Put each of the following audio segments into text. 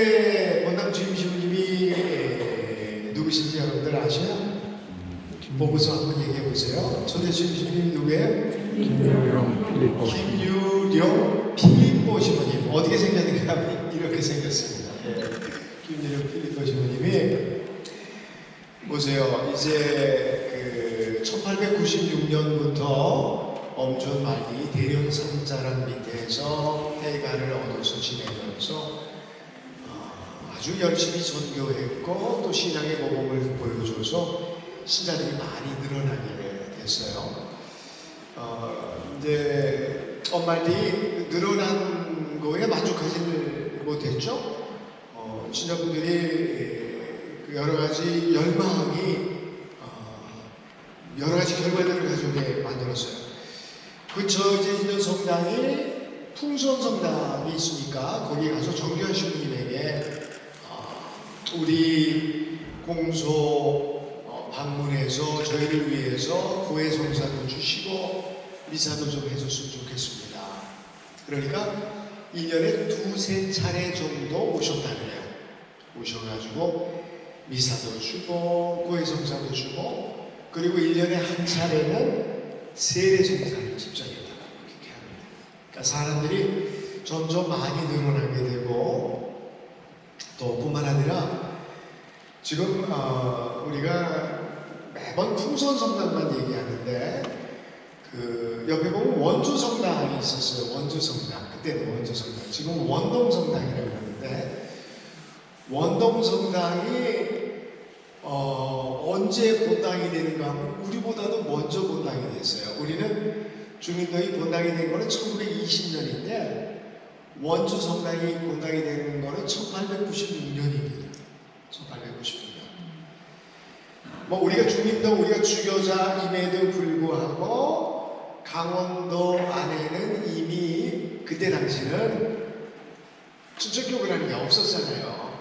오늘의 본당 주임 신부님이 누구신지 여러분들 아셔요? 보고서 한번 얘기해 보세요. 초대 주임 신부님이 누구예요? 김유령 필리포 신부님. 어떻게 생겼는가 하면 이렇게 생겼습니다. 김유령 필리포 신부님이 보세요. 이제 1896년부터 엄준 말기 대련상자랑 밑에서 폐간을 얻어서 지내면서 아주 열심히 전교했고 또 신앙의 모범을 보여줘서 신자들이 많이 늘어나게 됐어요. 근데 엄마들이 늘어난 거에 만족하지는 못했죠. 신자분들이 여러 가지 열망이 여러 가지 결과들을 가져오게 만들었어요. 그 저지에 있는 성당이 풍선 성당이 있으니까 거기에 가서 정규현 신부님에게 우리 공소 방문해서 저희를 위해서 고해 성사도 주시고 미사도 좀 해줬으면 좋겠습니다. 그러니까 1년에 두세 차례 정도 오셨다 그래요. 오셔가지고 미사도 주고 고해 성사도 주고 그리고 1년에 한 차례는 세례 성사를 집정했다고 그렇게 합니다. 그러니까 사람들이 점점 많이 늘어나게 되고 또 뿐만 아니라 지금 우리가 매번 풍선 성당만 얘기하는데 그 옆에 보면 원주 성당이 있었어요. 원주 성당. 그때는 원주 성당. 지금 원동 성당이라고 하는데 원동 성당이 언제 본당이 되는가 하면 우리보다도 먼저 본당이 됐어요. 우리는 중인동이 본당이 된 거는 1920년인데 원주 성당이 본당이 되는 거는 1896년입니다. 1896년. 뭐 우리가 중인동 우리가 주교자임에도 불구하고 강원도 안에는 이미 그때 당시는 춘천교구라는 게 없었잖아요.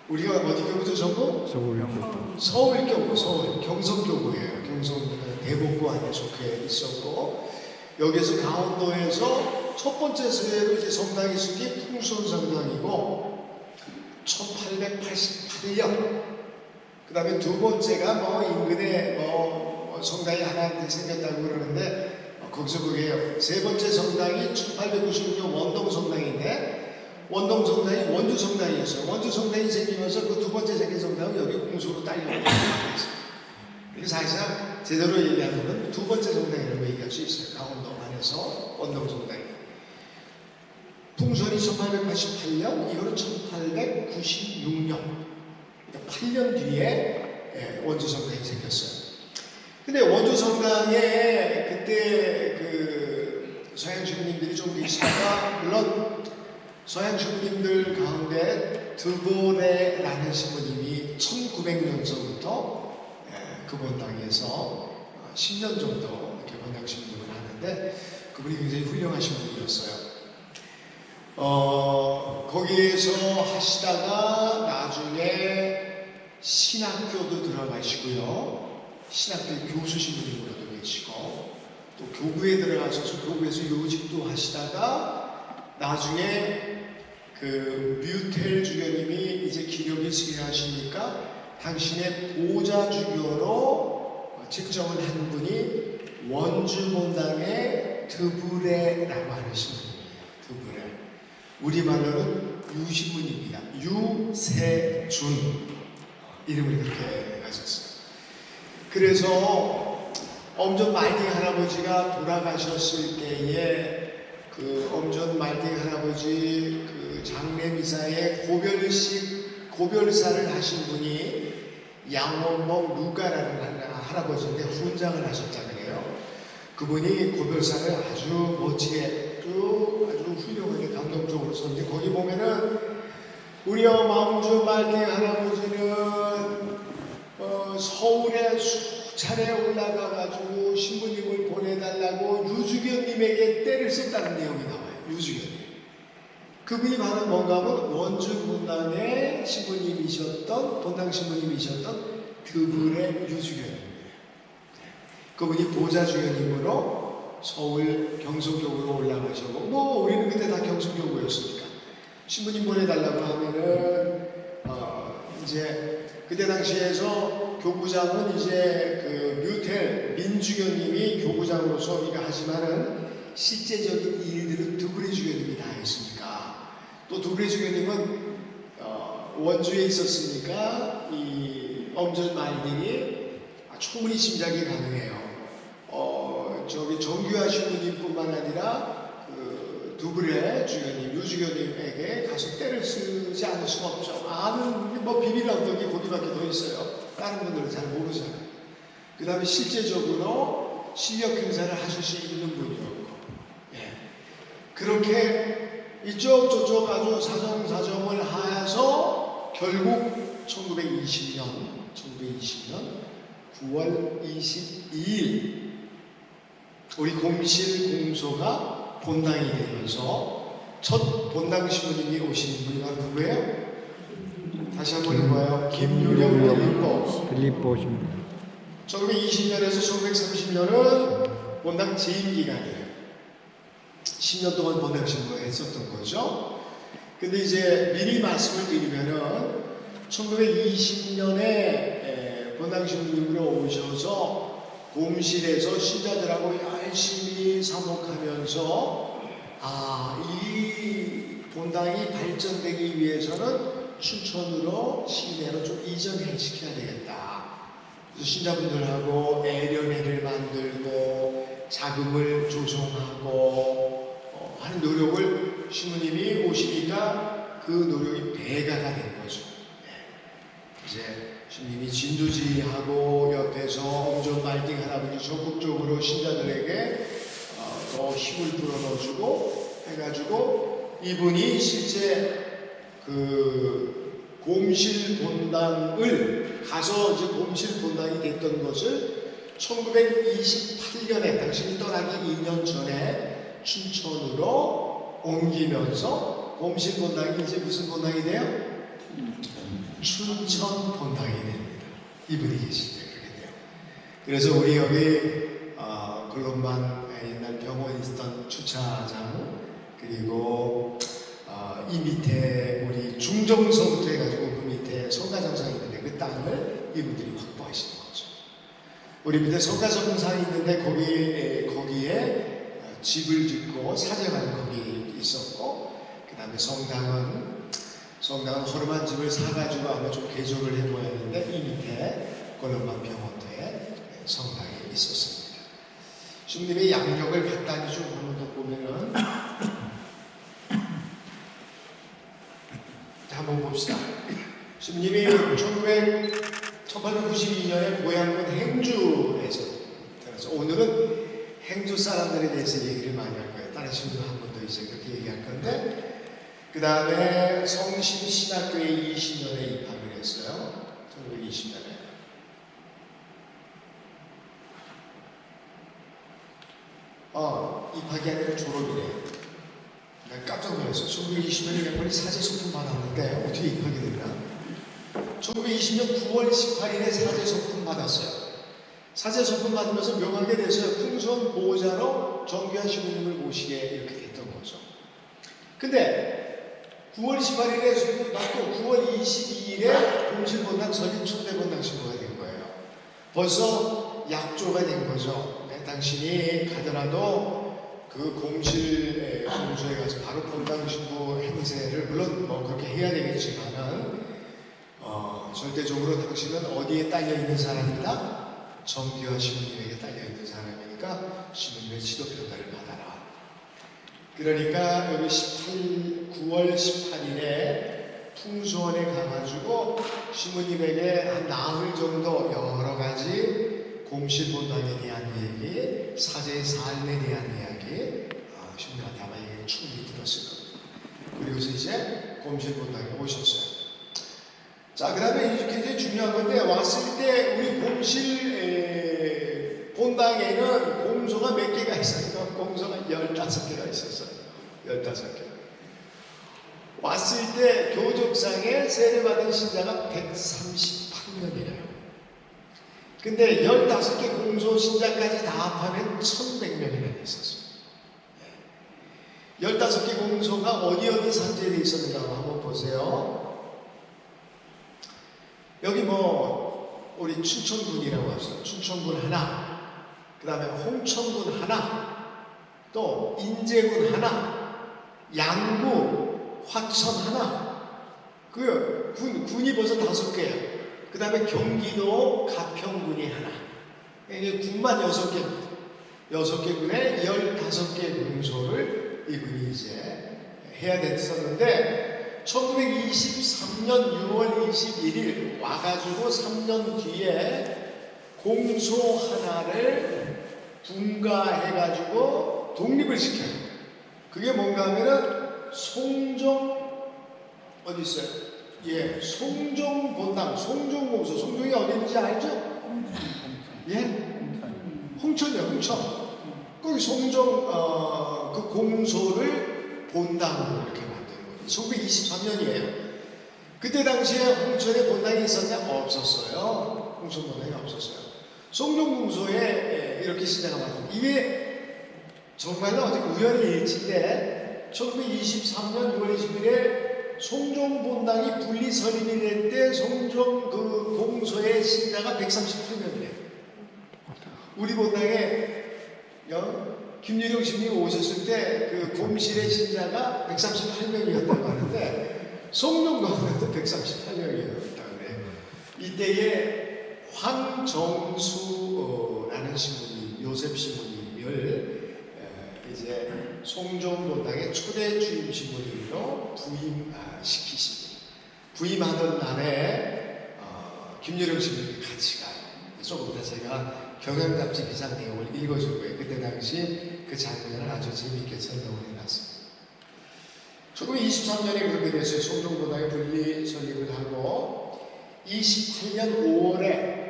우리가 어디 교구죠 전부? 서울교구, 서울 경성교구예요. 경성 대복구 안에 속해 있었고 여기서 강원도에서 첫 번째 세례로 이제 성당이 있은 게 풍선 성당이고 1888년. 그 다음에 두 번째가 뭐 인근에 뭐 성당이 하나 생겼다고 그러는데 거기서 그게요. 세 번째 성당이 1896년 원동 성당인데 원동 성당이 원주 성당이었어요. 원주 성당이 생기면서 그 두 번째 생긴 성당은 여기 공소로 딸려있어요. 그래서 사실상 제대로 얘기하면 두 번째 성당이라고 얘기할 수 있어요. 강원도 안에서 원동 성당이. 풍선이 1888년, 이거는 1896년. 그러니까 8년 뒤에 원주 성당이 생겼어요. 근데 원주 성당에 그때 그 서양 주민님들이 좀 계시다가 물론 서양 주민님들 가운데 드보레라는 신부님이 1900년서부터 그 본당에서 10년 정도 이렇게 본당 신부님을 하는데 그분이 굉장히 훌륭하신 분이었어요. 거기에서 하시다가 나중에 신학교도 들어가시고요. 신학교 교수 신부님으로도 계시고 또 교구에 들어가셔서 교구에서 요직도 하시다가 나중에 그 뮤텔 주교님이 이제 기력이 스리하시니까 당신의 보좌 주교로 측정을 한 분이 원주 본당의 드브레라고 하는 신부님이에요. 드브레. 우리말로는 유신부입니다. 유세준 이름을 그렇게 가졌어요. 그래서 엄전 말딩 할아버지가 돌아가셨을 때에 그 엄전 말딩 할아버지 그 장례미사에 고별사를 하신 분이 양원봉 루가라는 할아버지인데 훈장을 하셨다 그래요. 그분이 고별사를 아주 멋지게 아주 훌륭하게 감동적으로 썼는데 거기 보면은 우리 마음주 말딩 할아버지는 서울에 수차례 올라가가지고 신부님을 보내달라고 유주견님에게 때를 썼다는 내용이 나와요. 유주견님. 그분이 바로 뭔가 하면 원주 본당의 신부님이셨던 본당 신부님이셨던 드불의 유주견님이에요. 그분이 보좌주견님으로 서울 경성교구로 올라가시고 뭐 우리는 그때 다 경성교구였으니까 신부님 보내달라고 하면은 이제 그때 당시에서 교구장은 이제 그 뮤텔 민주교님이 교구장으로서 우리가 하지만은 실제적인 일들은 두브레 주교님이 다 했으니까, 또 두브레 주교님은 원주에 있었으니까 이 엄전 말들이 충분히 짐작이 가능해요. 저기 정규하 신부님뿐만 아니라 그 두브레 주교님, 유주교님에게 가서 때를 쓰지 않을 수가 없죠. 아는 뭐 비밀 어떤 게 거기밖에 더 있어요. 다른 분들은 잘 모르잖아요. 그 다음에 실제적으로 실력 행사를 하실 수 있는 분이었고, 예. 그렇게 이쪽 저쪽 아주 사정사정을 해서 결국 1920년 9월 22일 우리 공실 공소가 본당이 되면서 첫 본당 신부님이 오신 분이 바로 누구예요? 다시 한번 해봐요. 김유령 빌립보 신부. 1920년에서 1930년은 본당 재임 기간이에요. 10년 동안 본당 신부가 했었던 거죠. 근데 이제 미리 말씀을 드리면은 1920년에 본당 신부님으로 오셔서 곰실에서 신자들하고 열심히 사목하면서 이 본당이 발전되기 위해서는 춘천으로 시내로 좀 이전해 시켜야 되겠다. 그래서 신자분들하고 애련회를 만들고 자금을 조성하고 하는 노력을 신부님이 오시니까 그 노력이 배가가 된 거죠. 이제 신부님이 진두지휘하고 옆에서 엄전 말딩 할아버지 적극적으로 신자들에게 더 힘을 불어넣어주고 해가지고 이분이 실제 그 곰실 본당을 가서 이제 곰실 본당이 됐던 것을 1928년에 당신이 떠나기 2년 전에 춘천으로 옮기면서 곰실 본당이 이제 무슨 본당이 돼요? 춘천 본당이 됩니다. 이분이 계실 때 그렇게 돼요. 그래서 우리 여기 글로만 옛날 병원에 있었던 주차장, 그리고 이 밑에 우리 중정서부터 해가지고 그 밑에 성가정상이 있는데 그 땅을 이분들이 확보하시는 거죠. 우리 밑에 성가정상이 있는데 거기에 집을 짓고 사제관이 거기 있었고, 그 다음에 성당은 허름한 집을 사가지고 아마 좀 개조를 해보았는데 이 밑에 골룸만 병원터에 성당이 있었습니다. 주님의 양력을 갖다니 좀 한번 더 보면은 한번 봅시다. 주님이 1892년에 고향은 행주에서 태어나서 오늘은 행주 사람들에 대해서 얘기를 많이 할 거예요. 다른 친구도 한 번 더 이제 그렇게 얘기할 건데, 그 다음에 성심신학교에 20년에 입학을 했어요. 1920년에. 입학이 아니라 졸업이래요. 깜짝 놀랐어요. 1920년에 양반이 사제 소품 받았는데 어떻게 입학이 됐나? 1920년 9월 18일에 사제 소품 받았어요. 사제 소품 받으면서 명하게 됐어요. 풍선 보호자로 정규하 신부님을 모시게 이렇게 됐던 거죠. 근데 9월 18일에 맞고 9월 22일에 곰실본당 설립 초대본당 신부가 된 거예요. 벌써 약조가 된 거죠. 당신이 가더라도 그 공실 공소에 가서 바로 본당 신부 행세를 물론 뭐 그렇게 해야 되겠지만은 절대적으로 당신은 어디에 딸려 있는 사람이다? 정규하 신부님에게 딸려 있는 사람이니까 신부님의 지도 평가를 받아라. 그러니까 여기 9월 18일에 풍수원에 가가지고 신부님에게 한 나흘 정도 여러 가지 곰실 본당에 대한 얘기, 사제의 삶에 대한 이야기, 신부님한테 아마 얘기를 충분히 들었을 겁니다. 그리고서 이제 곰실 본당에 오셨어요. 자, 그 다음에 이게 굉장히 중요한 건데, 왔을 때 우리 곰실 본당에는 곰소가 몇 개가 있었어요? 곰소가 15개가 있었어요. 15개. 왔을 때 교족상에 세례받은 신자가 138명이래요. 근데 15개 공소 신자까지 다 합하면 1100명이나 있었어요. 15개 공소가 어디 산재되어 있었는가 한번 보세요. 여기 뭐 우리 춘천군이라고 합시다. 춘천군 하나, 그 다음에 홍천군 하나, 또 인제군 하나, 양구, 화천 하나, 그 군이 벌써 5개예요. 그 다음에 경기도 가평군이 하나. 이게 군만 6개 군에 15개 공소를 이분이 이제 해야 됐었는데 1923년 6월 21일 와가지고 3년 뒤에 공소 하나를 분가해가지고 독립을 시켜요. 그게 뭔가 하면은 송정 어디 있어요? 예, 송정본당, 송정공소. 송정이 어딘지 알죠? 예? 홍천이요, 홍천. 거기 송정 그 공소를 본당으로 이렇게 만드는 거죠. 1923년이에요. 그때 당시에 홍천에 본당이 있었냐? 없었어요. 홍천 본당이 없었어요. 송정공소에 이렇게 시작을 받았습니다. 이게 정말로 어떻게 우연의 일치인데 1923년 6월 20일에 송정본당이 분리 설립이 될 때 송정 그 공소의 신자가 138명이래요. 우리 본당에 김유령 스님이 오셨을 때 그 곰실의 신자가 138명이었다고 하는데 송정본당도 138명이었다고 그래요. 이때에 황정수라는 신부님, 요셉 신부님을 이제 송정본당의 초대 주임 신부님으로 부임시키십니다. 부임하던 날에 김유령 신부님이 같이 가요. 조금 이따 제가 경향잡지 기사 내용을 읽어줄 거예요. 그때 당시 그 장면을 아주 재미있게 설명을 해놨습니다. 1923년에 그렇게 됐어요. 송정본당의 분리 설립을 하고 28년 5월에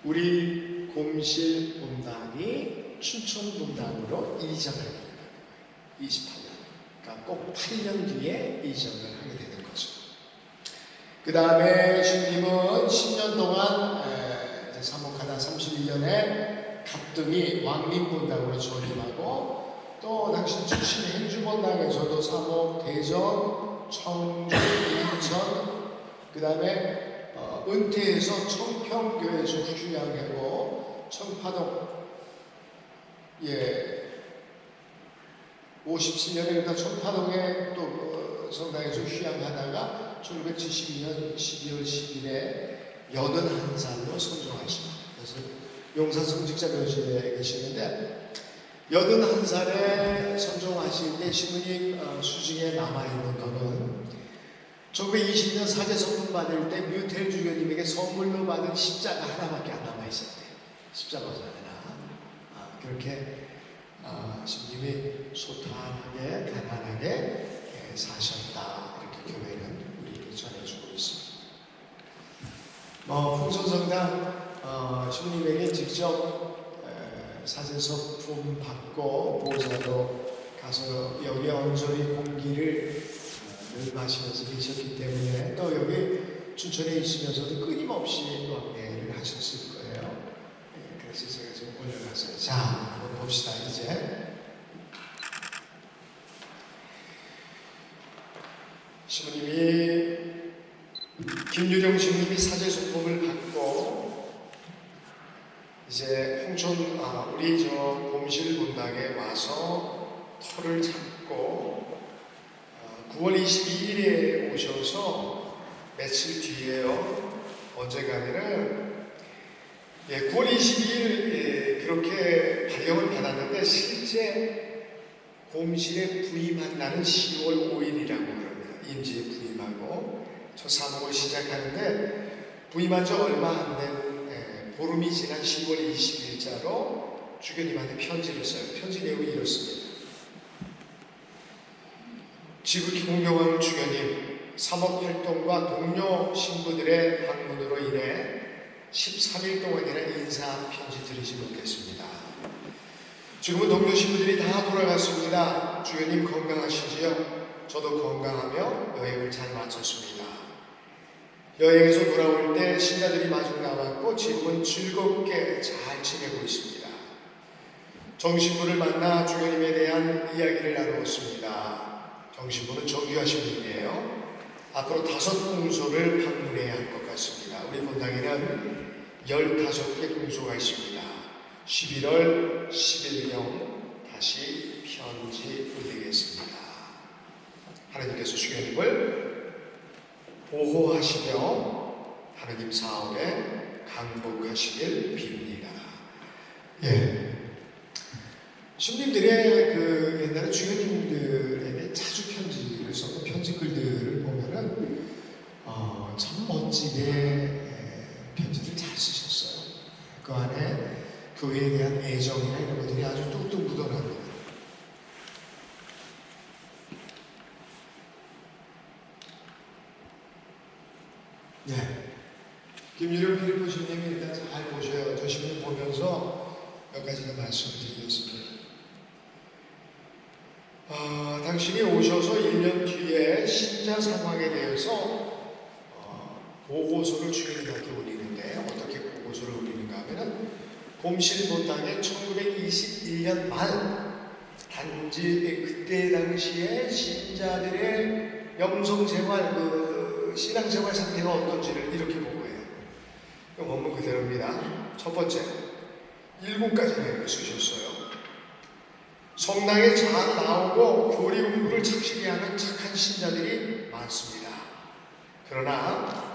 우리 곰실 본당이 춘천 본당으로 이전을 하게 되는 거예요. 28년. 그러니까 꼭 8년 뒤에 이전을 하게 되는 거죠. 그 다음에 주님은 10년 동안 사목하다 31년에 가등이 왕림본당으로 전임하고 또 당신 출신 행주본당에서도 사목, 대전, 청주, 인천 그 다음에 은퇴해서 청평교에서 휴양하고 청파동 57년에 그러니까 청파동에 또 성당에서 휴양하다가 1972년 12월 10일에 81살로 선종하십니다. 그래서 용산 성직자 묘실에 계시는데 81살에 선종하실 때 신부님 수징에 남아있는 거는 1920년 사제선물 받을 때 뮤텔 주교님에게 선물로 받은 십자가 하나밖에 안 남아있었대요. 십자가 하나. 그렇게 신부님이 소탈하게 가난하게 사셨다. 이렇게 교회는 우리에게 전해주고 있습니다. 풍선성당 신부님에게 직접 사제석품 받고 보호자도 가서 여기 언저리 공기를 늘 마시면서 계셨기 때문에 또 여기 춘천에 있으면서도 끊임없이 왕래를 하셨을 거예요. 그래서 제가 지금 올려놨어요. 자, 한번 봅시다. 이제 신부님이 김유령 신부님이 사제수품을 받고 이제 홍천 우리 저 곰실 본당에 와서 터를 잡고 9월 22일에 오셔서 며칠 뒤에요. 언제 가면은 9월 22일 그렇게 발령을 받았는데 실제 곰실에 부임한 날은 10월 5일이라고 그럽니다. 임지에 부임하고 첫 사목을 시작하는데 부임한 지 얼마 안 된 보름이 지난 10월 20일자로 주교님한테 편지를 써요. 편지 내용이 이렇습니다. 지극히 공경하는 주교님, 사목활동과 동료 신부들의 방문으로 인해 13일 동안이나 인사 편지 드리지 못했습니다. 지금은 동료 신부들이 다 돌아갔습니다. 주교님 건강하시지요? 저도 건강하며 여행을 잘 마쳤습니다. 여행에서 돌아올 때 신자들이 마중 나왔고 지금은 즐겁게 잘 지내고 있습니다. 정신부를 만나 주님에 대한 이야기를 나누었습니다. 정신부는 정규하신 분이에요. 앞으로 5공소를 방문해야 할 것 같습니다. 우리 본당에는 15개 공소가 있습니다. 11월 10일경 다시 편지 올리겠습니다. 하나님께서 수녀님을 보호하시며 하나님 사업에 강복하시길 빕니다. 예. 신님들의 그 옛날에 주교님들에게 자주 편지를 썼던 편지글들을 보면은 참 멋지게 편지를 잘 쓰셨어요. 그 안에 교회에 대한 애정이나 이런 것들이 아주 뚝뚝 묻어납니다. 네. 김유령 필리포 주님이 일단 잘 보셔요. 저 신문 보면서 몇 가지 더 말씀을 드리겠습니다. 당신이 오셔서 1년 뒤에 신자 상황에 대해서 보고서를 주님한테 올리는데 어떻게 보고서를 올리는가 하면은 곰실 본당에 1921년 말 단지 그때 당시에 신자들의 영성생활, 신앙생활 상태가 어떤지를 이렇게 보고해요. 원문 그대로입니다. 첫 번째, 7가지를 쓰셨어요. 성당에 잘 나오고 교리 공부를 착실히 하는 착한 신자들이 많습니다. 그러나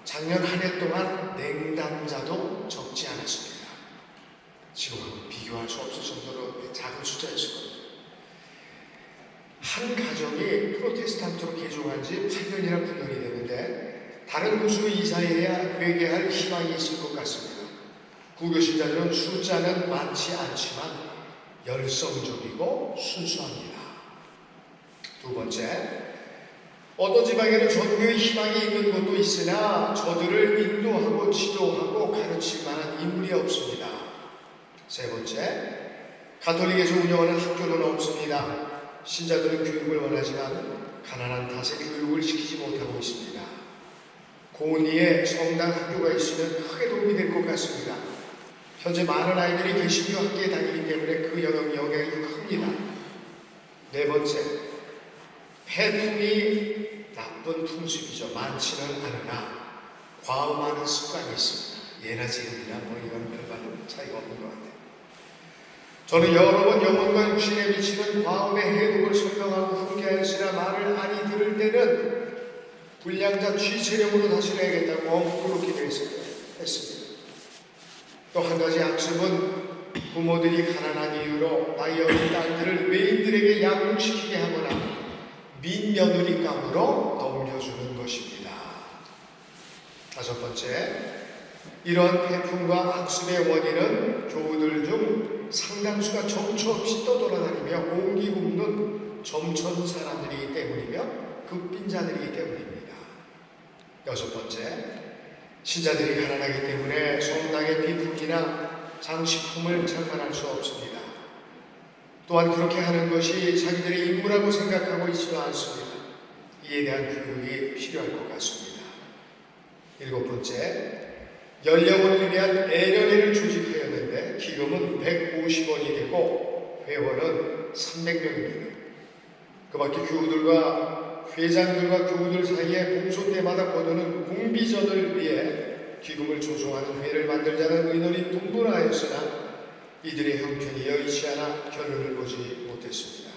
작년 한 해 동안 냉담자도 적지 않았습니다. 지금하고 비교할 수 없을 정도로 작은 숫자였을 겁니다. 한 가정이 프로테스탄트로 개종한 지 8년이나 9년이 되는데 다른 곳으로 이사해야 회개할 희망이 있을 것 같습니다. 구교신자들은 숫자는 많지 않지만 열성적이고 순수합니다. 두 번째, 어떤 지방에는 전교의 희망이 있는 곳도 있으나 저들을 인도하고 지도하고 가르칠 만한 인물이 없습니다. 세 번째, 가톨릭에서 운영하는 학교는 없습니다. 신자들은 교육을 원하지만 가난한 탓에 교육을 시키지 못하고 있습니다. 고은리에 성당 학교가 있으면 크게 도움이 될 것 같습니다. 현재 많은 아이들이 개신교 학교에 다니기 때문에 그 영향이 큽니다. 네 번째, 폐품이 나쁜 풍습이죠. 많지는 않으나 과음하는 습관이 있습니다. 예나 지금이나 이건 별반 차이가 없는 것 같아요. 저는 여러 번 영혼과 육신에 미치는 과음의 해독을 설명하고 훈계하였으나 말을 아니 들을 때는 불량자 취체령으로 다스려야겠다고 엉뚱으로 기도했습니다. 또 한 가지 악습은 부모들이 가난한 이유로 나이 어린 딸들을 외인들에게 양육시키게 하거나 민며느리감으로 넘겨주는 것입니다. 다섯 번째, 이러한 폐품과 악습의 원인은 교우들 중 상당수가 정처 없이 떠돌아다니며 옹기 굽는 점천 사람들이기 때문이며 극빈자들이기 때문입니다. 여섯 번째, 신자들이 가난하기 때문에 성당의 비품이나 장식품을 장만할 수 없습니다. 또한 그렇게 하는 것이 자기들의 임무라고 생각하고 있지도 않습니다. 이에 대한 교육이 필요할 것 같습니다. 일곱 번째, 연령을 위한 애련회를 조직하였는데 기금은 150원이 되고 회원은 300명입니다. 그 밖에 교우들과 회장들과 교우들 사이에 공소 때마다 거두는 공비전을 위해 기금을 조성하는 회를 만들자는 의논이 분분하였으나 이들의 형편이 여의치 않아 결론을 보지 못했습니다.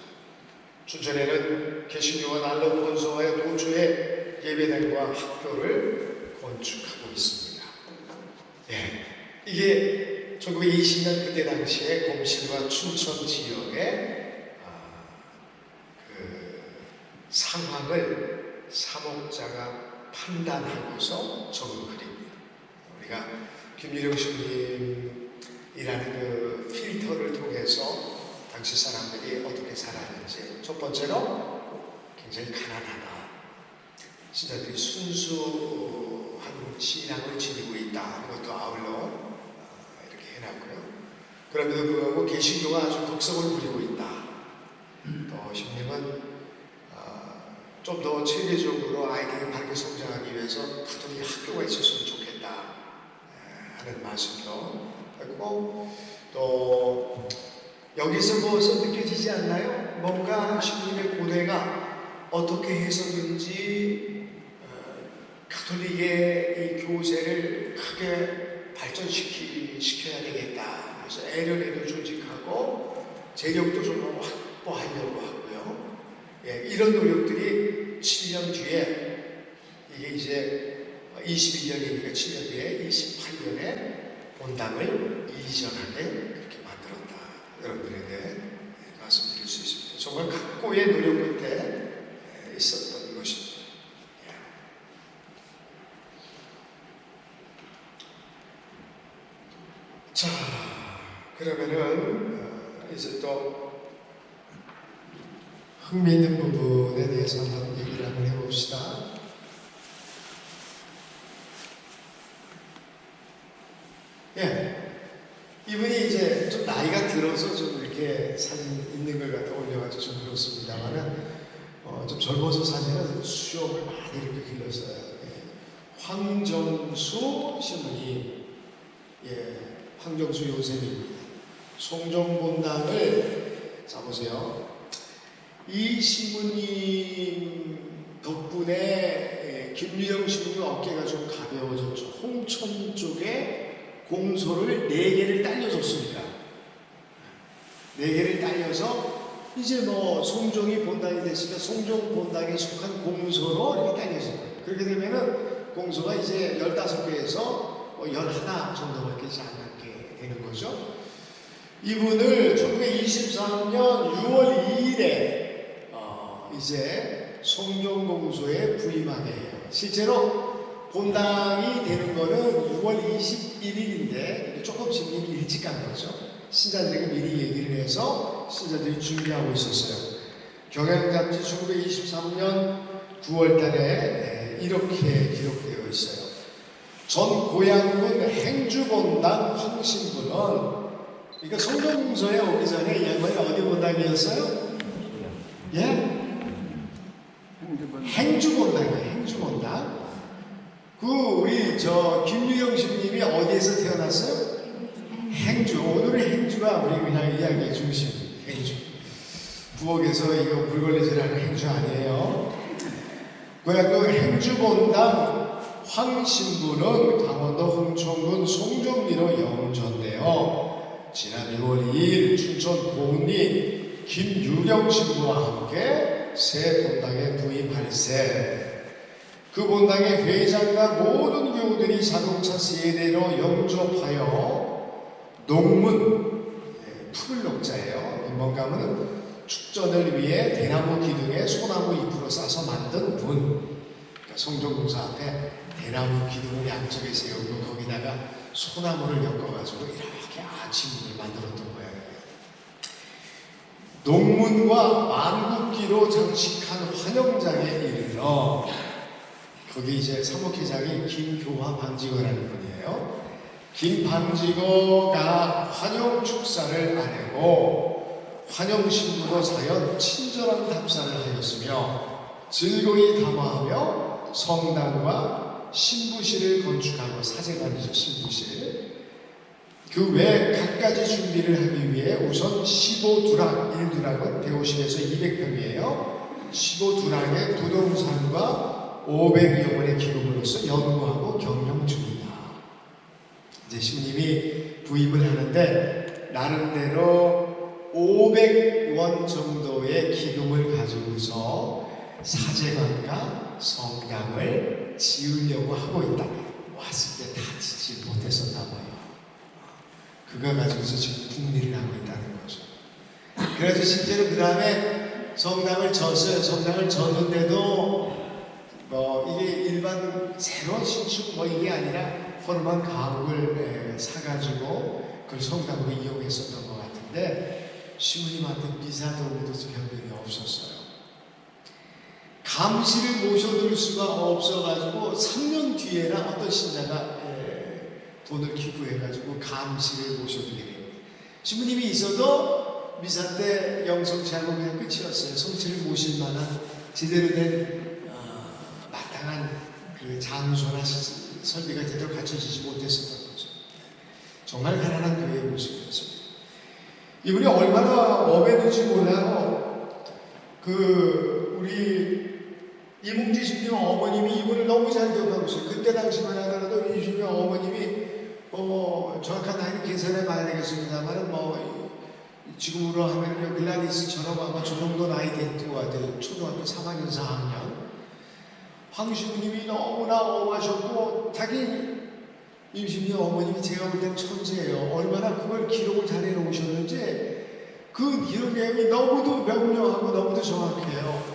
춘천에는 개신교와 난로 본소와의 도초에 예배당과 학교를 건축하고 있습니다. 예, 이게 1920년 그때 당시에 곰실과 춘천 지역의 상황을 사목자가 판단하고서 적은 글입니다. 우리가 김유령 스님이라는 그 필터를 통해서 당시 사람들이 어떻게 살았는지, 첫 번째로 굉장히 가난하다, 신자들이 순수한 신앙을 지니고 있다, 이것도 아울러 이렇게 해놨고요. 그럼에도 불구하고 개신교가 아주 덕성을 부리고 있다. 또 스님은 좀 더 체계적으로 아이들이 바르게 성장하기 위해서 가톨릭 학교가 있었으면 좋겠다 하는 말씀도 했고, 또 여기서 무엇을 느껴지지 않나요? 뭔가 신부님의 고뇌가 어떻게 해서든지 가톨릭의 이 교세를 크게 발전시켜야 되겠다. 그래서 애련에도 조직하고 재력도 좀 확보하려고 하고요. 예, 이런 노력들이 7년 뒤에 이게 이제 21년이니까 7년 뒤에 28년에 본당을 이전하게 그렇게 만들었다. 여러분들에게 말씀드릴 수 있습니다. 정말 각고의 노력 끝에 있었던 것입니다. 자, 그러면은 이제 또 흥미있는 부분에 대해서 한번 얘기를 한번 해봅시다. 예, 이분이 이제 좀 나이가 들어서 좀 이렇게 사진 있는 걸 갖다 올려가지고 좀 그렇습니다만은 좀 젊어서 사진은 수염을 많이 이렇게 길렀어요. 예. 황정수 신부님, 예, 황정수 요셉입니다. 송정본당을 자 보세요. 이 신부님 덕분에 김유영 신부님 어깨가 좀 가벼워졌죠. 홍천 쪽에 공소를 4개를 딸려줬으니까 4개를 딸려서 이제 뭐 송정이 본당이 됐으니까 송정 본당에 속한 공소로 이렇게 딸려진 거예요. 그렇게 되면은 공소가 이제 15개에서 11 정도밖에 않게 되는 거죠. 이분을 1923년 6월 2일에 이제 송정공소에 부임하게 해요. 실제로 본당이 되는 거는 6월 21일인데 조금씩 일찍 간 거죠. 신자들에게 미리 얘기를 해서 신자들이 준비하고 있었어요. 경향잡지 1923년 9월 달에 이렇게 기록되어 있어요. 전 고양군 행주본당 황신부는, 그러니까 송정공소에 오기 전에 이 양반이 어디 본당이었어요? 예? 행주본당이에요. 행주본당. 우리 김유영 신부님이 어디에서 태어났어요? 행주. 오늘의 행주가 우리 그냥 이야기의 중심. 행주. 부엌에서 이거 물걸레질하는 행주 아니에요. 그 행주본당 황신부는 강원도 홍천군 송정리로 영전되어 지난 6월 2일 춘천 고은리 김유령 신부와 함께 새 본당에 부임할세. 그 본당의 회장과 모든 교우들이 자동차 세대로 영접하여 농문, 풀을 녹자예요. 뭔가 하면 축전을 위해 대나무 기둥에 소나무 잎으로 싸서 만든 문. 그러니까 송정공사 앞에 대나무 기둥을 양쪽에 세우고 거기다가 소나무를 엮어가지고 이렇게 아침문을 만들었던 모양이에요. 농문과 만국기로 장식한 환영장에 이르러 거기 이제 사목회장이 김교화 방직어라는 분이에요. 김 방직어가 환영 축사를 아내고 환영 신부도 사연 친절한 답사를 하였으며 즐거이 담화하며 성당과 신부실을 건축하고 사제관이죠. 신부실. 그 외 갖가지 준비를 하기 위해 우선 15두락, 1두락은 대오실에서 200평이에요. 15두락의 부동산과 500여 원의 기금으로서 연구하고 경영 중이다. 이제 신부님이 부임을 하는데 나름대로 500원 정도의 기금을 가지고서 사제관과 성당을 지으려고 하고 있다. 왔을 때 다 짓지 못했었나 봐요. 그거 가지고서 지금 궁리를 하고 있다는 거죠. 그래서 실제로 그 다음에 성당을 졌어요. 성당을 졌는데도 이게 일반 새로운 신축 이게 아니라 허름한 가옥을 사가지고 그걸 성당으로 이용했었던 것 같은데 신부님한테 미사 도움도 별명이 없었어요. 감시를 모셔둘 수가 없어가지고 3년 뒤에나 어떤 신자가 돈을 기부해가지고 감시를 모셔두게 됩니다. 신부님이 있어도 미사 때 영성치하고 그냥 끝이었어요. 성치를 모실 만한 제대로 된 마땅한 그 장소나 설비가 제대로 갖춰지지 못했었던 거죠. 정말 가난한 교회의 모습이었습니다. 이분이 얼마나 어배는지 몰라요. 우리 이몽지 신님 어머님이 이분을 너무 잘 기억하고 있어요. 그때 당시만 하더라도 이 신님 어머님이 정확한 나이는 계산해 봐야 되겠습니다만 지금으로 하면요 글라디스처럼 아마 저 정도 나이 됐던 것 같아요. 초등학교 3학년 4학년. 황시부님이 너무나 엄하셨고 자기 임신녀 어머님이 제가 볼 땐 천재예요. 얼마나 그걸 기록을 잘 해놓으셨는지 그 기록이 너무도 명료하고 너무도 정확해요.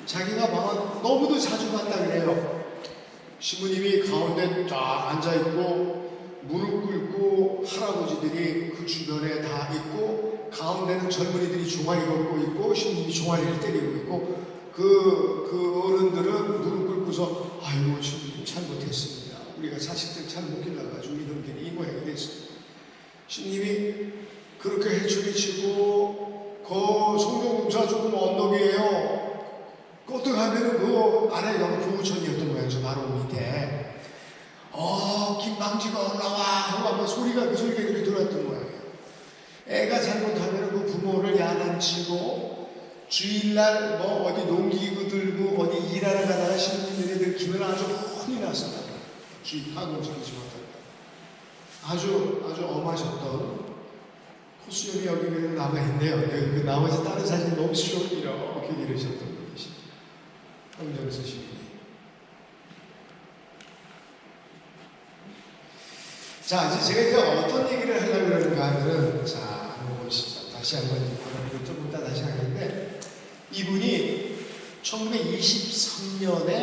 자기가 너무도 자주 봤다 그래요. 시부님이 가운데 쫙 앉아있고 무릎 꿇고 할아버지들이 그 주변에 다 있고 가운데는 젊은이들이 종아리 걷고 있고 시부님이 종아리를 때리고 있고 그 어른들은 무릎 꿇고서 아이고 시부님 잘못했습니다. 우리가 자식들 잘 못 길러가지고 이놈들이 이 모양이 됐습니다. 시부님이 그렇게 해초리치고 그 송정공사 조금 언덕이에요. 어떻게 하면은 그 아래가 교우천이었던 모양이죠. 바로 밑에. 김방지가 올라와 하고 아마 그 소리가 그렇게 들어왔던 모양이에요. 애가 잘못하면 그 부모를 야단치고 주일날 어디 농기구 들고 어디 일하러 가다가 신부님들이 들키면 아주 혼이 났었다. 주의 파고 지키지 못한다. 아주 엄하셨던 코수염이 여기 남아있네요. 그 나머지 다른 사진 너무 수염 이렇게 기르셨던 분이시죠. 황정수 시인이. 자, 이제 제가 이제 어떤 얘기를 하려고 그러는가 하면은, 자, 한번 보십시다. 다시 한번 좀 이따 다시 하겠는데, 이분이 1923년에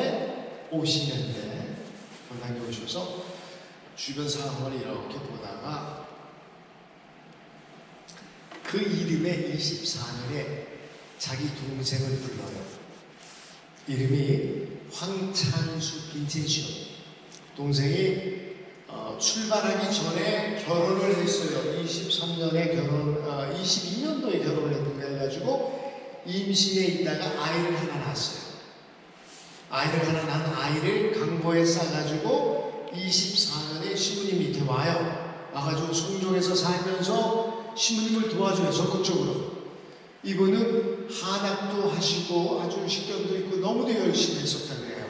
오시는데, 본당에 오셔서 주변 상황을 이렇게 보다가, 그 이름에 24년에 자기 동생을 불러요. 이름이 황찬수 빈첸시오. 동생이 출발하기 전에 결혼을 했어요. 23년에 22년도에 결혼을 했던가 해가지고 임신해 있다가 아이를 하나 낳았어요. 아이를 하나 낳은 아이를 강보에 싸가지고 24년에 시부님 밑에 와가지고 송정에서 살면서 시부님을 도와줘요. 적극적으로. 이분은 한학도 하시고 아주 식견도 있고 너무도 열심히 했었다 그래요.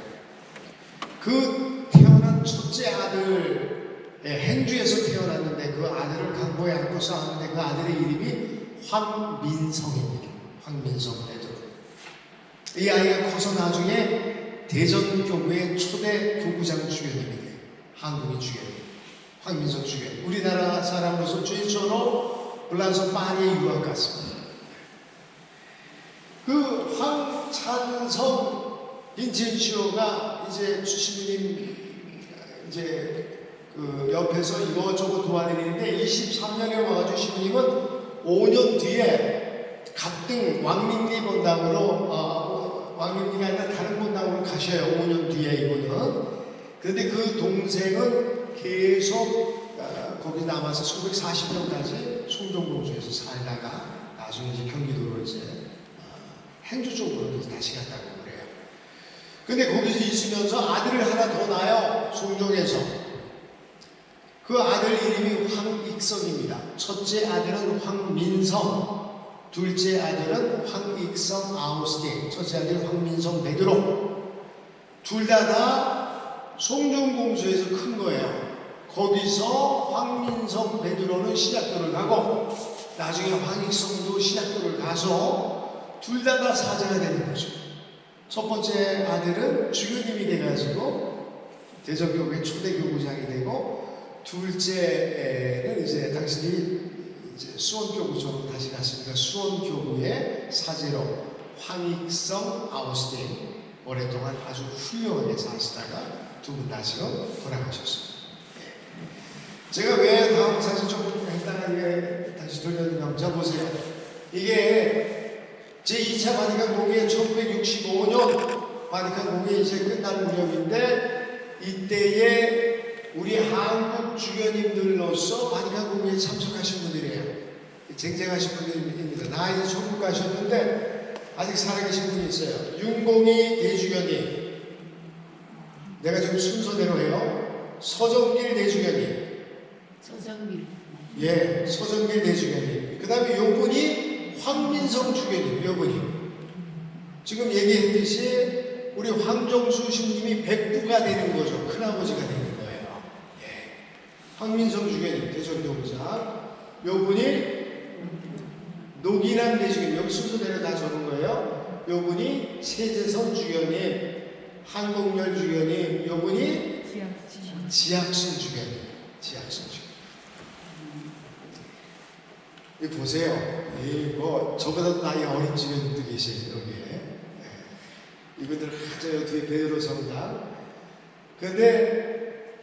그 태어난 첫째 아들 행주에서 태어났는데 그 아들을 강보에 안고 쌓았는데 그 아들의 이름이 황민성입니다. 황민성 베드로. 이 아이가 커서 나중에 대전교구의 초대 교구장 주교님이 돼요. 한국인 주교님. 황민성 주교님. 우리나라 사람으로서 최초로 불란서 파리에 유학 갔습니다. 그 황찬성 빈첸시오가 이제 주시님 그 옆에서 이것저것 도와드리는데 23년에 와가지고 시부님은 5년 뒤에 각등 왕민리 본당으로 왕민리가 아니라 다른 본당으로 가셔요. 5년 뒤에 이분은. 그런데 그 동생은 계속 거기 남아서 1940년까지 송정공주에서 살다가 나중에 이제 경기도로 이제 행주 쪽으로 다시 갔다고 그래요. 근데 거기서 있으면서 아들을 하나 더 낳아요. 송정에서. 그 아들 이름이 황익성입니다. 첫째 아들은 황민성, 둘째 아들은 황익성 아우스틴, 첫째 아들은 황민성 베드로. 둘 다 송정공주에서 큰 거예요. 거기서 황민성 베드로는 신학교를 가고 나중에 황익성도 신학교를 가서 둘 다 사자가 되는 거죠. 첫 번째 아들은 주교님이 돼가지고 대전교회 초대교구장이 되고 둘째는 이제 당신이 이제 수원교구처럼 다시 갔으니까 수원교구의 사제로 황익성 아우스틴 오랫동안 아주 훌륭하게 사시다가 두 분 다 지금 돌아가셨습니다. 제가 왜 다음 사진 좀 간단하게 다시 돌렸는가 한번 보세요. 이게 제2차 바티칸 공회 1965년 바티칸 공회 이제 끝난 무렵인데 이때에 우리 한국 주교님들로서 바티칸 공회에 참석하신 분들이에요. 쟁쟁하신 분들입니다. 나 이제 천국 가셨는데 아직 살아계신 분이 있어요. 윤공희 대주교님. 내가 지금 순서대로 해요. 서정길 대주교님. 서정길. 예, 서정길 대주교님. 그 다음에 요분이 황민성 주교님, 요분이. 지금 얘기했듯이 우리 황정수 신부님이 백부가 되는 거죠. 큰아버지가 되는 거예요. 예. 황민성 주교님, 대전교부장. 요분이 노기남 대주교님, 여기 순서대로 다 적은 거예요. 요분이 최재선 주교님, 한국열 주교님, 요분이 지학순 주교님, 지학순 주교님. 이 보세요. 뭐 저보다 나이 어린 주교님도 계세요 여기에. 네. 이분들 하죠 뒤에 베드로 성당. 그런데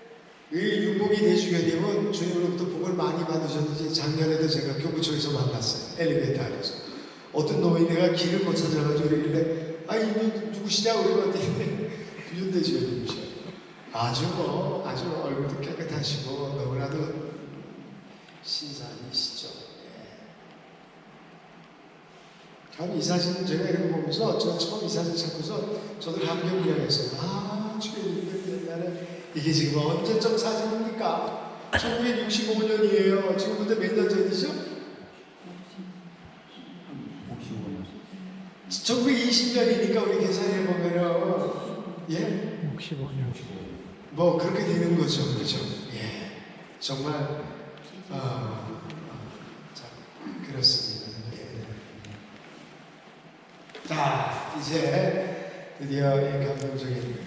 이 윤봉이 대주교님은 주님으로부터 복을 많이 받으셨는지 작년에도 제가 교구청에서 만났어요. 엘리베이터 안에서. 어떤 노인네가 길을 못 찾아가지고 그러길래 이 누구시냐 그러더니 윤 대주교님이셔. 아주 얼굴도 깨끗하시고 너무나도 신사이시죠. 참 이 사진은 제가 이런 거 보면서 저 처음 이 사진 찾고서 저도 감격이었어요. 주교님 옛날에 이게 지금 언제적 사진입니까? 1965년이에요. 지금부터 몇 년 전이죠? 1920년이니까 우리 계산해 보면은 예? 65년. 뭐 그렇게 되는 거죠, 그렇죠? 예, 정말 참 그렇습니다. 자, 이제 드디어 이 감동적인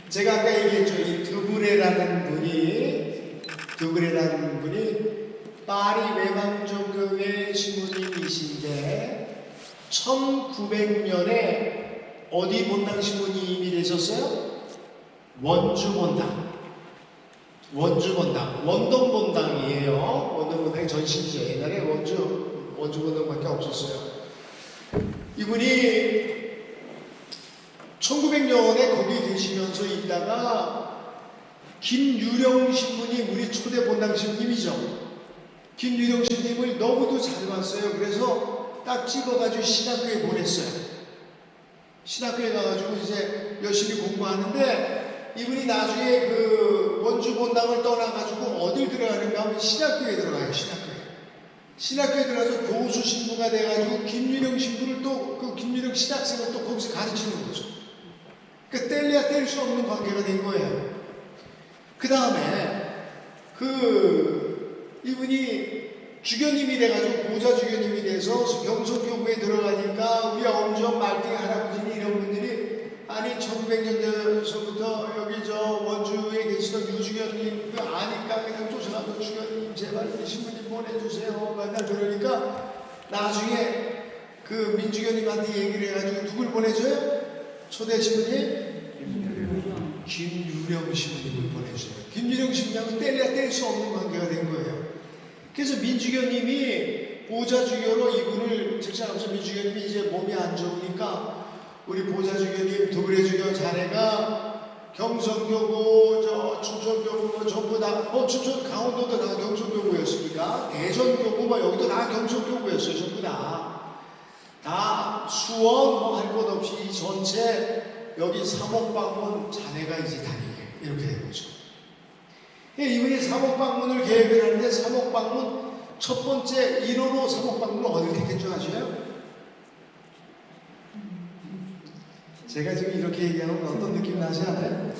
제가 아까 얘기했죠. 이 드브레라는 분이 파리 외방종교회 신부님이신데 1900년에 어디 본당 신부님이 되셨어요? 원주 본당, 원동 본당이에요. 원동 본당이 전신이죠. 옛날에 원주 본당밖에 없었어요. 이분이 1900년에 거기 계시면서 있다가 김유령 신부님, 우리 초대 본당 신부님이죠. 김유령 신부님을 너무도 잘 봤어요. 그래서 딱 찍어가지고 신학교에 보냈어요. 신학교에 가가지고 이제 열심히 공부하는데 이분이 나중에 그 원주 본당을 떠나가지고 어딜 들어가는가 하면 신학교에 들어가요. 신학교에 들어가서 교수 신부가 돼가지고 김유령 신부를 또 그 김유령 신학생을 또 거기서 가르치는 거죠. 그 뗄래야 뗄 수 없는 관계가 된 거예요. 그 다음에 이분이 주교님이 돼가지고 보좌 주교님이 돼서 경성교구에 들어가니까 우리 엄정 말띠 할아버지니 이런 분들이 아니 1900년대서부터 여기 저 원주에 계시던 유주교님 아니까 그냥 쫓아가서 주교님 제발 신부님 보내주세요. 맨날 그러니까 나중에 그 민주교님한테 얘기를 해가지고 누굴 보내줘요? 초대 신부님? 김유령 신부님을 보내줘요. 김유령 신부님하고 뗄래야 뗄 수 없는 관계가 된 거예요. 그래서 민주교님이 보좌주교로 이분을 직장하면서 민주교님이 이제 몸이 안 좋으니까 우리 보좌주교님 드브레주교 자네가 경성교구 춘천교구 전부 다 춘천 강원도도 다 경성교구였으니까 대전교구 여기도 다 경성교구였어요. 전부 다 수원 할 것 없이 이 전체 여기 사목방문 자네가 이제 다니게 이렇게 된 거죠. 이분이 사목방문을 계획을 하는데 사목방문 첫 번째 1호로 사목방문을 어딜 택한 줄 아세요? 제가 지금 이렇게 얘기하면 어떤 느낌 나지 않아요?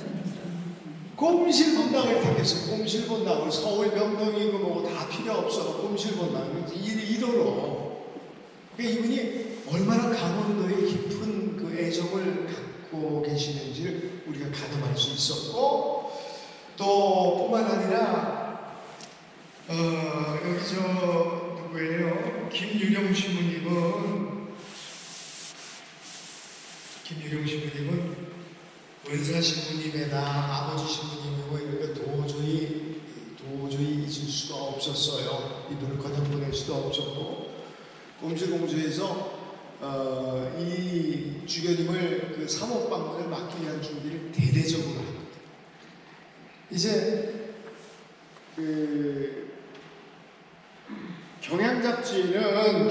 곰실본당을 택했어요. 곰실본당을 서울 명동이고 뭐 다 필요 없어. 곰실본당 1호로. 이분이 얼마나 강원도에 깊은 그 애정을 갖고 계시는지를 우리가 가늠할 수 있었고 또 뿐만 아니라 여기 누구예요? 김유령 신부님은 은사 신부님에다 아버지 신부님이고 이런 거 도저히 잊을 수가 없었어요. 이분을 그냥 보낼 수도 없었고 곰실공주에서 이 주교님을 그 사목방문을 맡기 위한 준비를 대대적으로 합니다. 이제 경향잡지는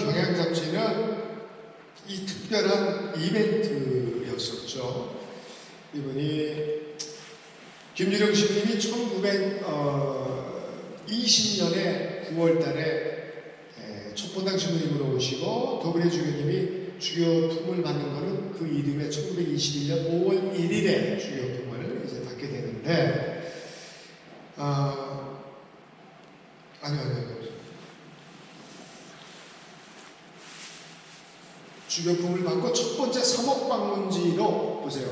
이 특별한 이벤트였었죠. 이분이 김유령 신부님이 1920년에 9월 달에 촛본당 신부님으로 오시고 도브레 주교님이 주교품을 받는 거는 그 이듬해 1921년 5월 1일에 주교품을 이제 받게 되는데 아니요. 주교품을 받고 첫 번째 사목 방문지로 보세요.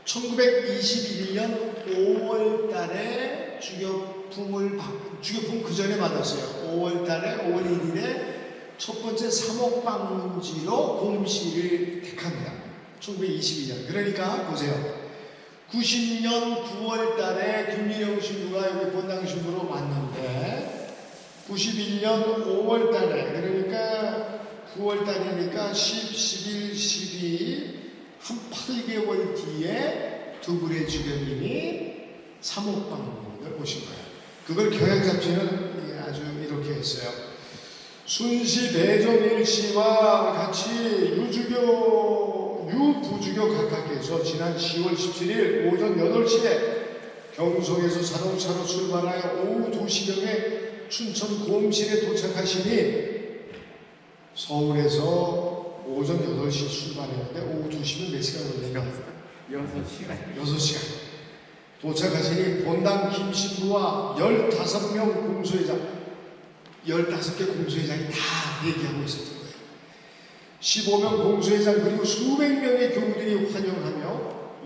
1921년 5월 달에 주교품 그 전에 받았어요. 5월 달에 5월 1일에 첫 번째 사목 방문지로 곰씨를 택합니다. 1921년. 그러니까 보세요. 90년 9월 달에 김민영 신부가 여기 본당 신부로 왔는데 91년 5월 달에 그러니까 9월 달이니까 10, 11, 12 한 8개월 뒤에 두브레 주교님이 사목방문을 오신 거예요. 그걸 경향잡지는 아주 이렇게 했어요. 순시 배종일 씨와 같이 유부주교 각하께서 지난 10월 17일 오전 8시에 경송에서 자동차로 출발하여 오후 2시경에 춘천 곰실에 도착하시니 서울에서 오전 8시 출발했는데 오후 2시면 몇 시간 걸립니까? 6시간. 도착하시니 본당 김신부와 15명 공소회장, 15개 공소회장이 다 얘기하고 있었던 거예요. 15명 공소회장 그리고 수백 명의 교우들이 환영하며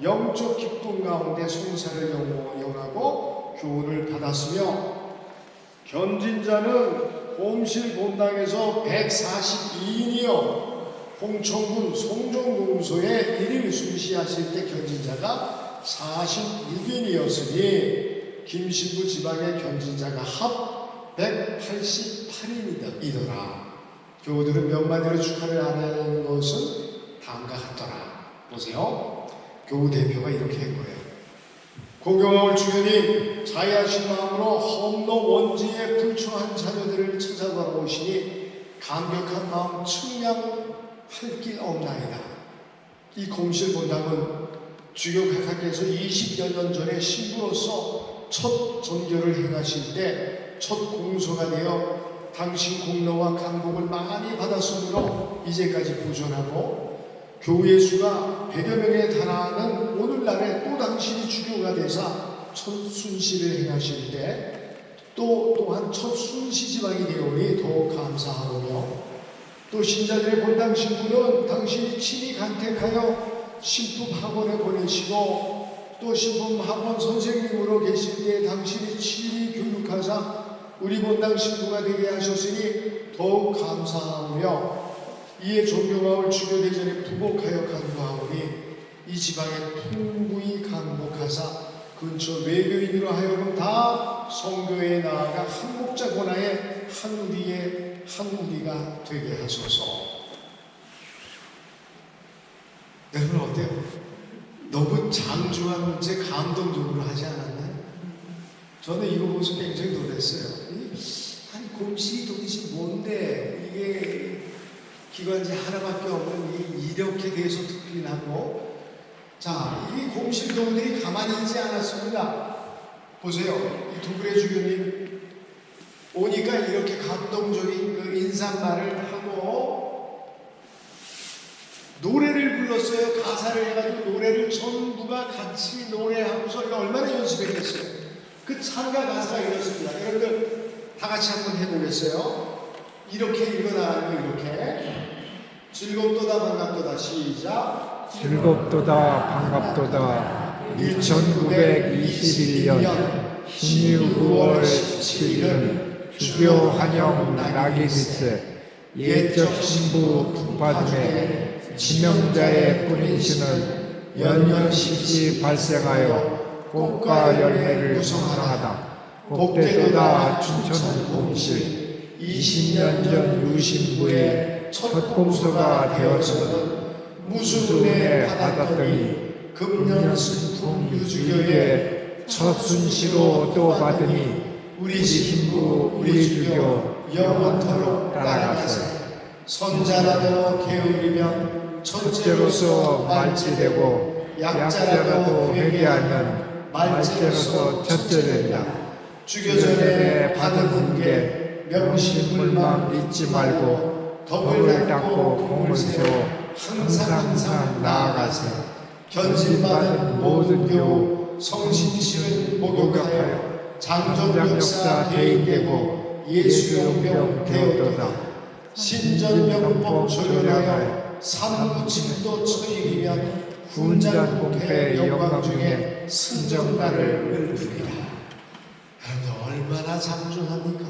영적 기쁨 가운데 송사를 영하고 교훈을 받았으며 견진자는 곰실 본당에서 142인이요 홍천군 송정공소에 1일 순시하실 때 견진자가 46인이었으니 김신부 지방의 견진자가 합 188인이더라. 교우들은 몇 마디로 축하를 안 하는 것은 다음과 같더라. 보세요. 교우 대표가 이렇게 한 거예요. 고경하올 주교님, 자애하신 마음으로 험로 원지에 불충한 자녀들을 찾아보러 오시니 감격한 마음 측량할 길 없나이다. 이 곰실 본당은 주교 각하께서 20여 년 전에 신부로서 첫 전교를 행하실 때 첫 공소가 되어 당신 공로와 강복을 많이 받았으므로 이제까지 보존하고 교우의 수가 100여 명에 달하는 오늘날에 또 당신이 주교가 되사 첫 순시를 행하실 때 또한 첫 순시 지방이 되오니 더욱 감사하오며 또 신자들의 본당 신부는 당신이 친히 간택하여 신품 학원에 보내시고 또 신품 학원 선생님으로 계실 때 당신이 친히 교육하사 우리 본당 신부가 되게 하셨으니 더욱 감사하오며 이에 존경하올 주교대전에 부복하여 간구하오니 이 지방에 풍부히 강복하사 근처 외교인으로 하여금 다 성교에 나아가 한 목자 권하에 한 우리가 되게 하소서. 여러분 어때요? 너무 장중한 문제 감동적으로 하지 않았나요? 저는 이거 보면서 굉장히 놀랐어요. 아니 곰실이 도대체 뭔데 이게 기관지 하나밖에 없는 이렇게 돼서 특필하고 자, 이 곰실 교우들이 가만히 있지 않았습니다. 보세요. 이 두브레 주교님 오니까 이렇게 감동적인 그 인사말을 하고 노래를 불렀어요. 가사를 해가지고 노래를 전부가 같이 노래하고서 얼마나 연습했겠어요. 그 찬가 가사가 이렇습니다. 여러분들 다 같이 한번 해보겠어요. 이렇게 읽어나가는 거 이렇게 즐겁도다 반갑도다 시작. 즐겁도다 반갑도다 1921년 16, 9월 17일은 주교 환영 낙일일세 예적 신부 북파둠에 지명자의 뿌리시는 연년시시 발생하여 꽃과 열매를 구성하다 복대도다 춘천 곰실 20년 전 유신부의 첫 공소가 되었으면 무슨 은혜 받았더니 금년 순풍 유주교의 첫 순시로 또 받으니 우리 신부 우리 주교 영원토록 따라가세. 선자라도 게으르면 첫째로서 말찌되고 약자라도 회개하면 말째로서 첫째 된다. 주교전에 받은 훈계 명심불만 잊지 말고 덕을 닦고 공을 세워 항상 나아가세. 견진받은 모든 교우 성신실을 목욕하여 장정 역사 대인되고 예수 용병 되었도다. 신전명법 조련하여 삼부칠도 처일이면 군자공패 영광 중에 승정가를 읊으리라. 여러분들 얼마나 장중합니까?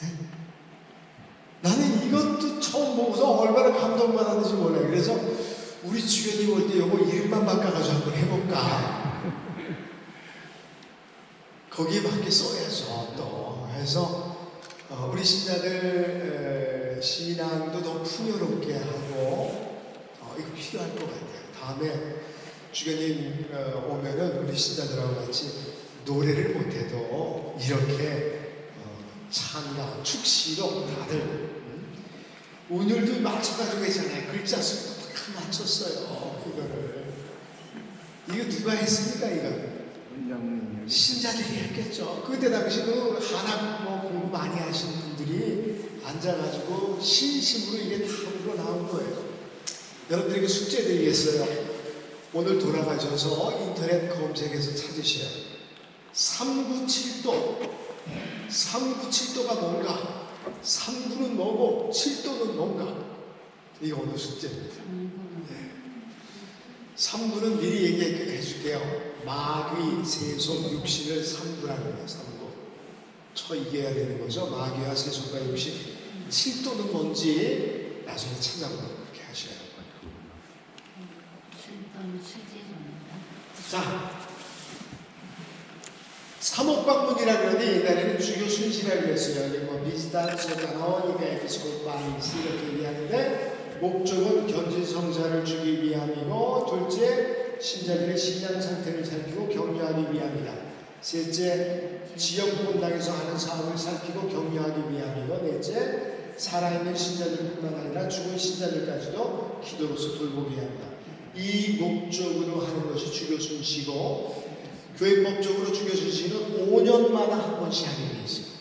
네? 나는 이것도 처음 보고서 얼마나 감동받았는지 몰라요. 그래서 우리 주교님 올 때 요거 이름만 바꿔가지고 한번 해볼까? 거기에 맞게 써야죠. 또 해서 우리 신자들 신앙도 더 풍요롭게 하고 이거 필요할 것 같아요. 다음에 주교님 오면은 우리 신자들하고 같이 노래를 못해도 이렇게 찬양, 축시로 다들 오늘도 맞춰가지고 계시잖아요. 글자 수도 다 맞췄어요. 그거를 이거 누가 했습니까? 이거 신자들이 했겠죠. 그때 당시 그 한학 공부 많이 하시는 분들이 앉아가지고 신심으로 이게 다 우러 나온 거예요. 여러분들에게 숙제 드리겠어요. 오늘 돌아가셔서 인터넷 검색해서 찾으셔요. 397도. 397도가 뭔가? 3구는 뭐고 7도는 뭔가? 이거 오늘 숙제입니다. 네. 3구는 미리 얘기해 줄게요. 마귀, 세속, 육신을 3구라는 거예요. 3구. 쳐 이겨야 되는 거죠. 마귀와 세속과 육신. 7도는 뭔지 나중에 찾아보고 그렇게 하셔야 돼요. 자, 삼옥방문이라 그러는데 옛날에는 주교 순시라 그랬어요. 뭐 비지탄스 가나오니까 에피스코파이스 이렇게 얘기하는데 목적은 견진성자를 주기 위함이고, 둘째 신자들의 신앙 상태를 살피고 격려하기 위함이다. 셋째 지역 본당에서 하는 사업을 살피고 격려하기 위함이고, 넷째 살아있는 신자들뿐만 아니라 죽은 신자들까지도 기도로서 돌보기 위함이다. 이 목적으로 하는 것이 주교 순시고, 교회법적으로 주교 순시는 5년마다 한 번씩 하게 되어 있습니다.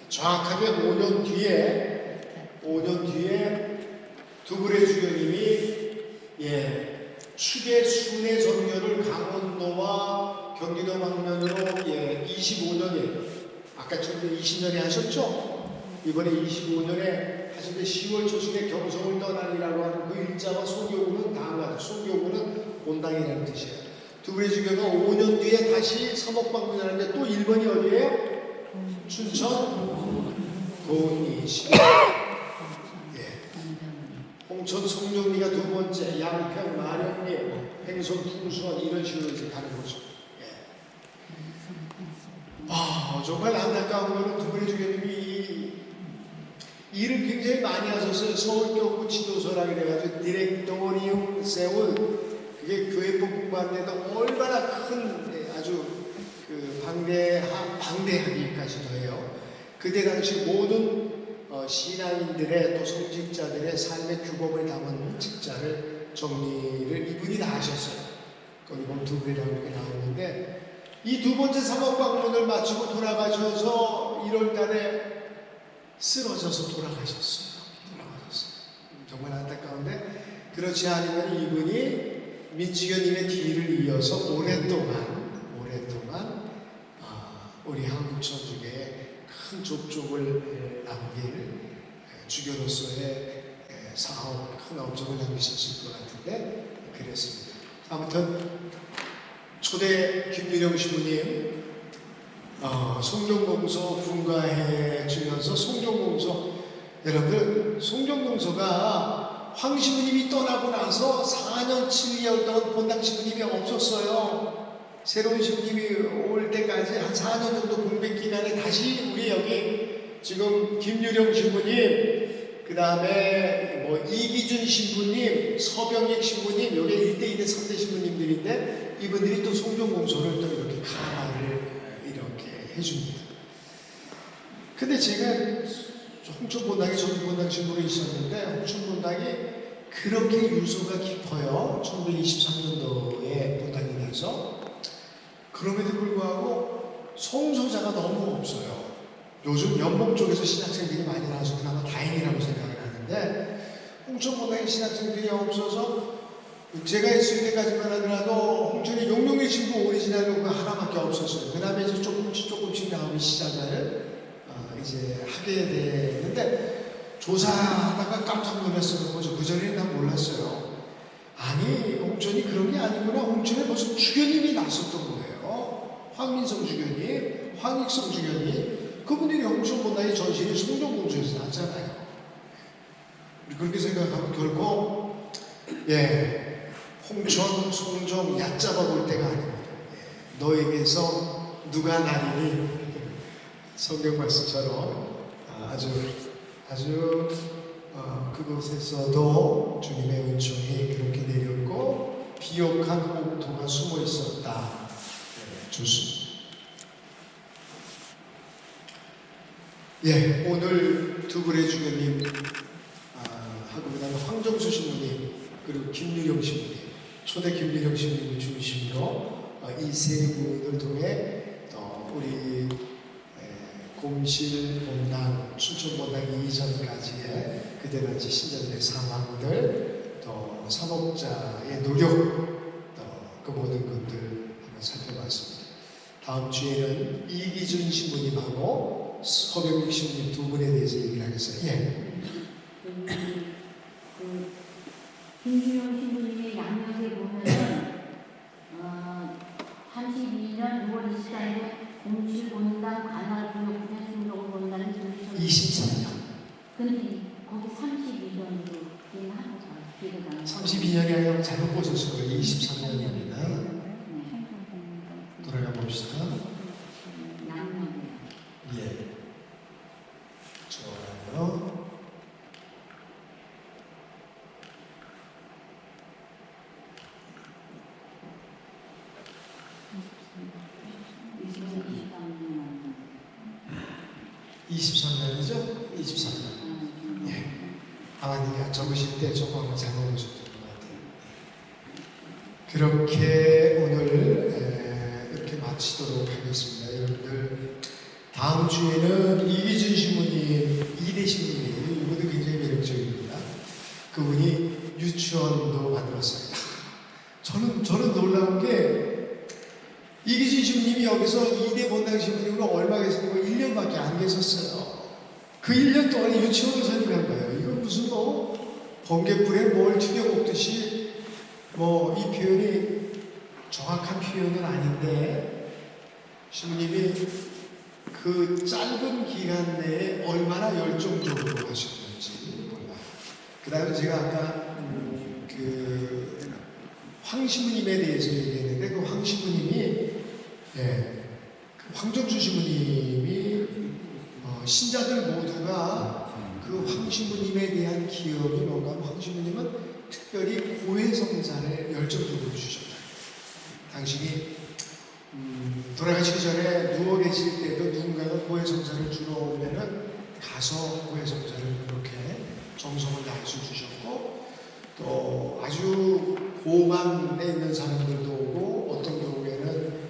정확하게 5년 뒤에 두 분의 주교님이 축의 순회 정렬을 강원도와 경기도 방면으로 25년에 아까 전에 20년에 하셨죠? 이번에 25년에 하실 때 10월 초순에 경성을 떠나리라고 하는 그 일자와 소교구는 다음과 같아요. 소교구는 본당이라는 뜻이에요. 두 분의 주교가 5년 뒤에 다시 서목방문을 하는데 또 1번이 어디예요? 춘천 고은이 홍천 송정리가 두 번째, 양평 마령리, 행성 풍수원 이런 식으로 이제 가는 거죠. 정말 안타까운 거는 두 분의 주교님이 일을 굉장히 많이 하셨어요. 서울교구 지도서라 그래가지고 디렉토리움 세울, 그게 교회법뿐만 아니라 얼마나 큰 아주 방대하기까지도 해요. 그때 당시 모든 신앙인들의 또 성직자들의 삶의 규범을 담은 책자를 정리를 이분이 다 하셨어요. 거기 보면 두 분이라고 이렇게 나오는데, 이 두 번째 사목방문을 마치고 돌아가셔서 1월달에 쓰러져서 돌아가셨어요. 정말 안타까운데, 그렇지 않으면 이분이 민지교님의 뒤를 이어서 오랫동안 우리 한국 천주교에 큰 족적을 남길 주교로서의 사업, 큰 업적을 남기셨을 것 같은데 그랬습니다. 아무튼 초대 김유령 신부님 송정공소 분가해 주면서, 송정공소 여러분들, 송정공소가 황 신부님이 떠나고 나서 4년 7개월 동안 본당 신부님이 없었어요. 새로운 신부님이 올 때까지 한 4년 정도 공백 기간에 다시 우리 여기 지금 김유령 신부님, 그 다음에 이기준 신부님, 서병익 신부님, 여기 1대2대 3대 신부님들인데 이분들이 또 송정공소를 또 이렇게 강화를 이렇게 해줍니다. 근데 제가 홍천본당에 전문본당 신부로 있었는데, 홍천본당이 그렇게 유서가 깊어요. 1923년도에 본당이 돼서. 그럼에도 불구하고 송소자가 너무 없어요. 요즘 연봉 쪽에서 신학생들이 많이 나와서 그나마 다행이라고 생각을 하는데 홍천보다에 신학생들이 없어서 제가 있을 때까지만 하더라도 홍천에 용용의 친구 오리지널 로그 하나밖에 없었어요. 그 다음에 이제 조금씩 나오기 시작을 이제 하게 되는데 조사하다가 깜짝 놀랐어요. 뭐죠? 그전에는 난 몰랐어요. 아니 홍천이 그런 게 아니구나. 홍천에 벌써 주교님이 나섰던 거예요. 황민성 주교님, 황익성 주교님, 그분들이 홍천보다의 전신이 송정공주에서 났잖아요. 우리 그렇게 생각하면 결코 홍천, 송정 얕잡아 볼 때가 아닙니다. 너에게서 누가 나리니 성경 말씀처럼 아주 그곳에서도 주님의 은총이 그렇게 내렸고 비옥한 옥토가 숨어 있었다. 좋습니다. 오늘 두불의 주교님 하고 그다음에 황정수 신부님 그리고 김유령 신부님 초대 김유령 신부님을 중심으로 이 세 분을 통해 우리 곰실 본당 춘천본당 이전까지의 그때까지 신자들의 상황들 또 사목자의 노력 그 모든 것들 한번 살펴봤습니다. 다음 주에는 이기준 신부님하고 서병국 신부님 두 분에 대해서 얘기를 하겠어요. 김주영 신부님의 양력에 보면은 32년 6월 24일에 공실 본당 관할 구역분의 순종 본당을 조리셨는데 23년. 근데 거기 32년으로 기회가 나는 32년이 아니라 잘못 보셨을 거예요. 23년입니다. 돌아가 봅시다. 양력이요. 좋아요. 이 23년이죠? 23년. 아마 적으실 때 조금 잘못 보셨던 것 같아요. 그렇게 오늘 이렇게 마치도록 하겠습니다. 여러분들 다음 주에는 이기준 신부님, 이대 신부님 이분도 굉장히 매력적입니다. 그분이 유치원도 만들었어요. 저는 놀라운 게 이기준 신부님이 여기서 이대 본당 신부님으로 얼마 계셨는가 1년밖에 안 계셨어요. 그 1년 동안에 유치원을 선임한 거예요. 이건 무슨 번개불에 뭘 튀겨 먹듯이 이 표현이 정확한 표현은 아닌데 신부님이 그 짧은 기간 내에 얼마나 열정적으로 하셨는지 몰라요. 그 다음에 제가 아까 황 신부님에 대해서 얘기했는데 그 황 신부님이 황정수 신부님이 신자들 모두가 그 황 신부님에 대한 기억이 뭔가 황 신부님은 특별히 고해성사를 열정적으로 주셨다. 당신이 돌아가시기 전에 누워 계실 때도 누군가가 고해성사를 주러 오면은 가서 고해성사를 그렇게 정성을 다해서 주셨고 또 아주 고관에 있는 사람들도 오고 어떤 경우에는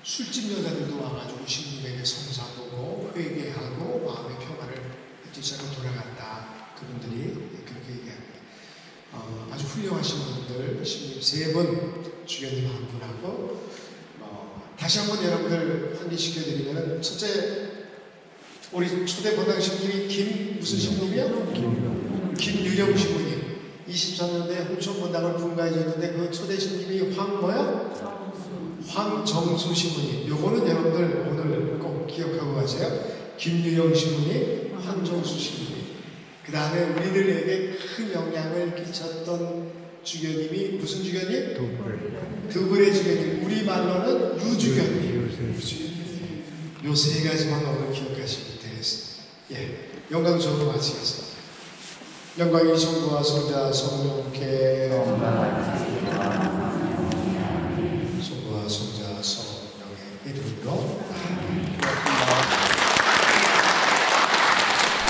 술집 여자들도 와가지고 신부님에게 성사보고 회개하고 마음의 평화를 뜻하고 돌아갔다. 그분들이 그렇게 얘기합니다. 아주 훌륭하신 분들 신부님 세 분, 주교님 한 분하고 다시 한번 여러분들 환기시켜드리면 첫째 우리 초대 본당 신부님이 무슨 신부님이요? 김유령 신부님 23년도에 홍천 본당을 분가해줬는데 그 초대 신부님이 황정수 신부님. 요거는 여러분들 오늘 꼭 기억하고 가세요. 김유영 신부님, 황정수 신부님. 그 다음에 우리들에게 큰 영향을 끼쳤던 주교님이 무슨 주교님? 두불의 주교님. 우리 말로는 유주교님. 요 세 가지만 오늘 기억하시면 되겠습니다. 영광적으로 마치겠습니다. 영광이 성부와 성자 성령께 성부와 성자 성령의 이름으로